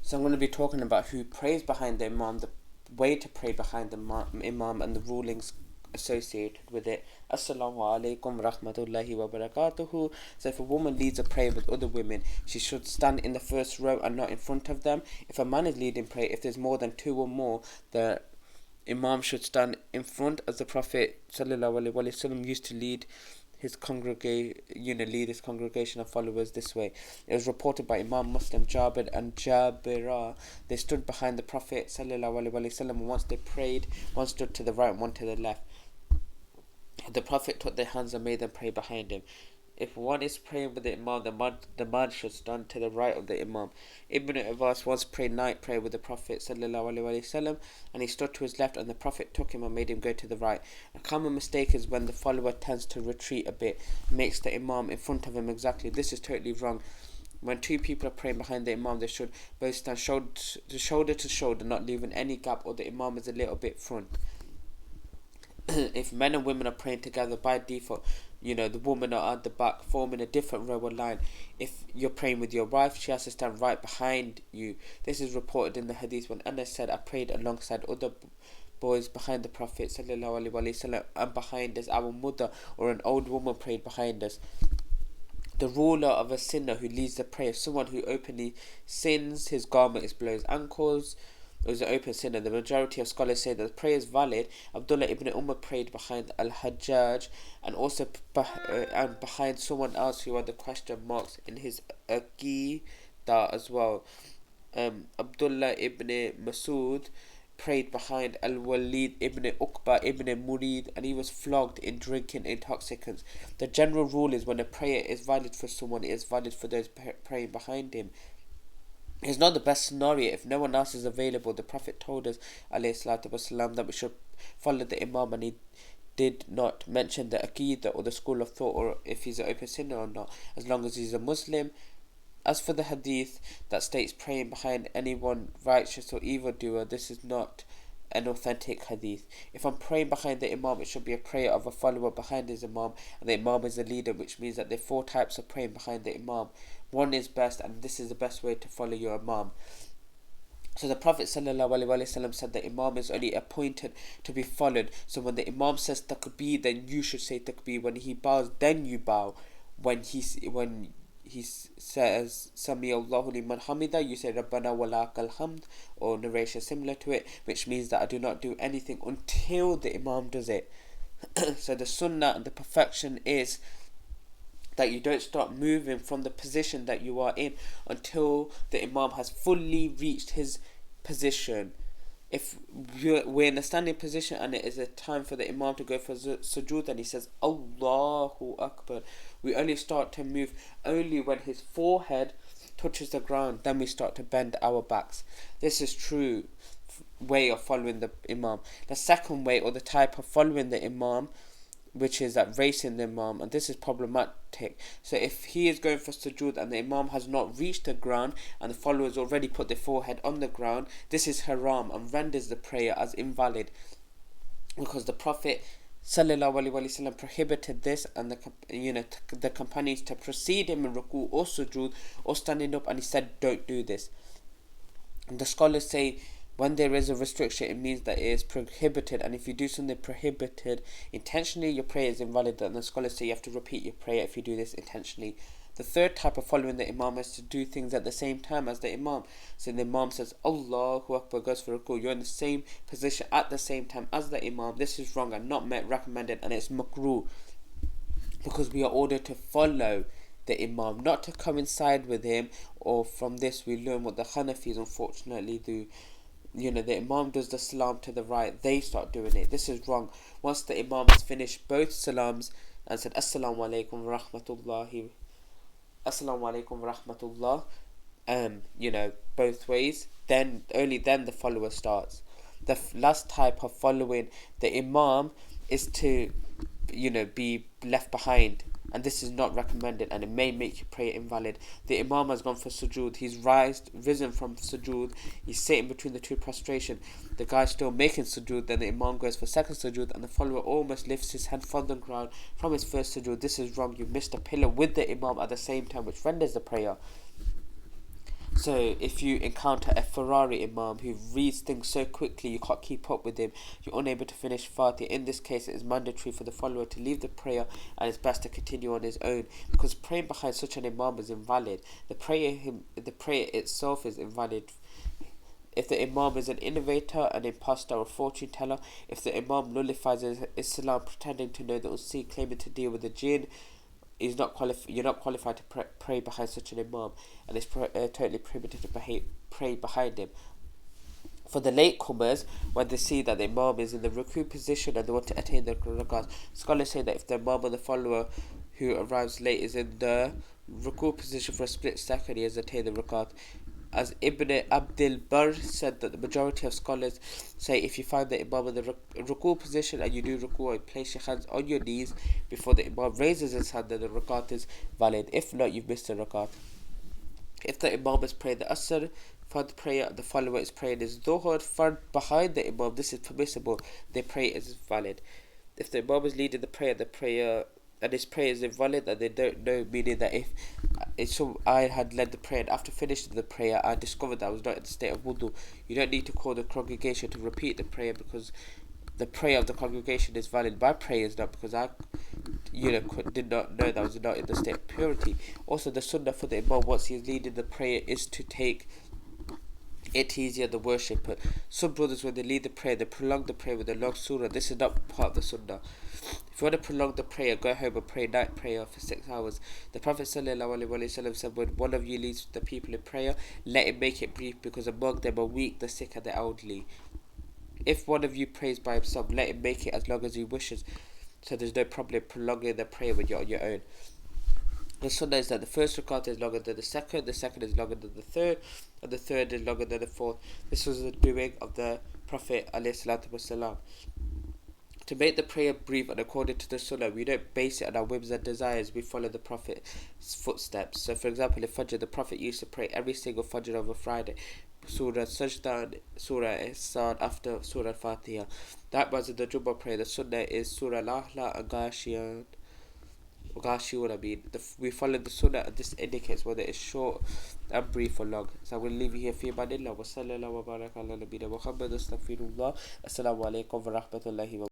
So I'm going to be talking about who prays behind the Imam, the way to pray behind the Imam, and the rulings associated with it. Assalamu alaikum rahmatullahi wa barakatuhu. So if a woman leads a prayer with other women, she should stand in the first row and not in front of them. If a man is leading prayer, if there's more than two or more, the Imam should stand in front, as the Prophet sallallahu alaihi wasallam used to lead his congregation of followers this way. It was reported by Imam Muslim, Jabir and Jabira. They stood behind the Prophet sallallahu alaihi wasallam, and once they prayed, one stood to the right and one to the left. The Prophet took their hands and made them pray behind him. If one is praying with the Imam, the man should stand to the right of the Imam. Ibn Abbas once prayed night prayer with the Prophet ﷺ, and he stood to his left, and the Prophet took him and made him go to the right. A common mistake is when the follower tends to retreat a bit, makes the Imam in front of him exactly. This is totally wrong. When two people are praying behind the Imam, they should both stand shoulder to shoulder, not leaving any gap, or the Imam is a little bit front. If men and women are praying together, by default, the women are at the back, forming a different row or line. If you're praying with your wife, she has to stand right behind you. This is reported in the hadith when Anas said, I prayed alongside other boys behind the Prophet sallallahu alaihi wasallam, and behind us our mother or an old woman prayed behind us. The ruler of a sinner who leads the prayer, someone who openly sins, his garment is below his ankles, was an open sinner. The majority of scholars say that the prayer is valid. Abdullah ibn Umar prayed behind Al-Hajjaj, and also and behind someone else who had the question marks in his Aqidah as well. Abdullah ibn Masud prayed behind Al-Walid ibn Uqba ibn Murid, and he was flogged in drinking intoxicants. The general rule is when a prayer is valid for someone, it is valid for those praying behind him. It's not the best scenario if no one else is available. The Prophet told us والسلام, that we should follow the Imam, and he did not mention the Aqidah or the school of thought, or if he's an open sinner or not, as long as he's a Muslim. As for the hadith that states praying behind anyone righteous or evildoer, this is not an authentic hadith. If I'm praying behind the Imam, it should be a prayer of a follower behind his Imam, and the Imam is the leader, which means that there are four types of praying behind the Imam. One is best, and this is the best way to follow your Imam. So the Prophet ﷺ said the Imam is only appointed to be followed. So when the Imam says takbir, then you should say takbir. When he bows, then you bow. When he says Sami Allahu liman hamida, you say Rabbana wa lakal hamd, or narration similar to it, which means that I do not do anything until the Imam does it. So the sunnah and the perfection is that you don't start moving from the position that you are in until the Imam has fully reached his position. If we're in a standing position and it is a time for the Imam to go for sujood, and he says Allahu Akbar, we only start to move only when his forehead touches the ground, then we start to bend our backs. This is true way of following the Imam. The second way, or the type of following the Imam, which is that racing the Imam, and this is problematic. So if he is going for sujood and the Imam has not reached the ground and the followers already put their forehead on the ground, this is haram and renders the prayer as invalid, because the Prophet sallallahu alaihi wasallam prohibited this, and the companions to precede him in ruku or sujood or standing up, and he said don't do this. And the scholars say when there is a restriction, it means that it is prohibited, and if you do something prohibited intentionally, your prayer is invalid, and the scholars say you have to repeat your prayer if you do this intentionally. The third type of following the Imam is to do things at the same time as the Imam. So the Imam says Allahu Akbar, goes for ruku, you're in the same position at the same time as the Imam. This is wrong and not recommended, and it's makruh, because we are ordered to follow the Imam, not to coincide with him. Or from this we learn what the Hanafis unfortunately do. The Imam does the salam to the right, they start doing it. This is wrong. Once the Imam has finished both salams and said Assalamu alaikum wa rahmatullahi, Assalamu alaikum wa rahmatullah, both ways, then only then the follower starts. The last type of following the Imam is to be left behind, and this is not recommended, and it may make your prayer invalid. The Imam has gone for sujood, he's risen from sujood, he's sitting between the two prostration, the guy's still making sujood, then the Imam goes for second sujood, and the follower almost lifts his hand from the ground from his first sujood. This is wrong. You missed a pillar with the Imam at the same time, which renders the prayer. So if you encounter a Ferrari Imam who reads things so quickly you can't keep up with him, you're unable to finish Fatiha. In this case, it is mandatory for the follower to leave the prayer, and it's best to continue on his own, because praying behind such an Imam is invalid. The prayer itself is invalid. If the Imam is an innovator, an impostor, or fortune teller, if the Imam nullifies Islam, pretending to know the unseen, claiming to deal with the jinn, you're not qualified to pray behind such an Imam, and it's totally prohibited to pray behind him. For the latecomers, when they see that the Imam is in the ruku position and they want to attain the rakat, scholars say that if the Imam or the follower who arrives late is in the ruku position for a split second, he has attained the rakat. As Ibn Abdul Barr said, that the majority of scholars say if you find the Imam in the ruku position and you do ruku and place your hands on your knees before the Imam raises his hand, then the rakat is valid. If not, you've missed the rakat. If the Imam is praying the Asr Fard prayer, the follower is praying his Dhuhr Fard behind the Imam, this is permissible, their prayer is valid. If the Imam is leading the prayer and his prayer is invalid and they don't know, meaning that if I had led the prayer and after finishing the prayer I discovered that I was not in the state of wudu, you don't need to call the congregation to repeat the prayer, because the prayer of the congregation is valid. My prayer is not, because I did not know that I was not in the state of purity. Also, the sunnah for the Imam once he is leading the prayer is to take it easier the worship. Some brothers, when they lead the prayer, they prolong the prayer with a long surah. This is not part of the sunnah. If you want to prolong the prayer, go home and pray night prayer for 6 hours. The Prophet ﷺ said, when one of you leads the people in prayer, let him make it brief, because among them are weak, the sick and the elderly. If one of you prays by himself, let him make it as long as he wishes, so there's no problem prolonging the prayer when you're on your own. The sunnah is that the first rakat is longer than the second is longer than the third, and the third is longer than the fourth. This was the doing of the Prophet ﷺ. To make the prayer brief and according to the sunnah, we don't base it on our whims and desires, we follow the Prophet's footsteps. So for example, in Fajr, the Prophet used to pray every single Fajr of a Friday, Surah Sajda and Surah Ihsan after Surah Fatiha. That was in the Jummah prayer. The sunnah is Surah Al-Ahla and we follow the sunnah, and this indicates whether it's short and brief or long. So I'm going to leave you here. Fi manillah wa sallallahu wa baraka ala nabina Muhammad. Astaghfirullah. Assalamu alaikum wa rahmatullahi wa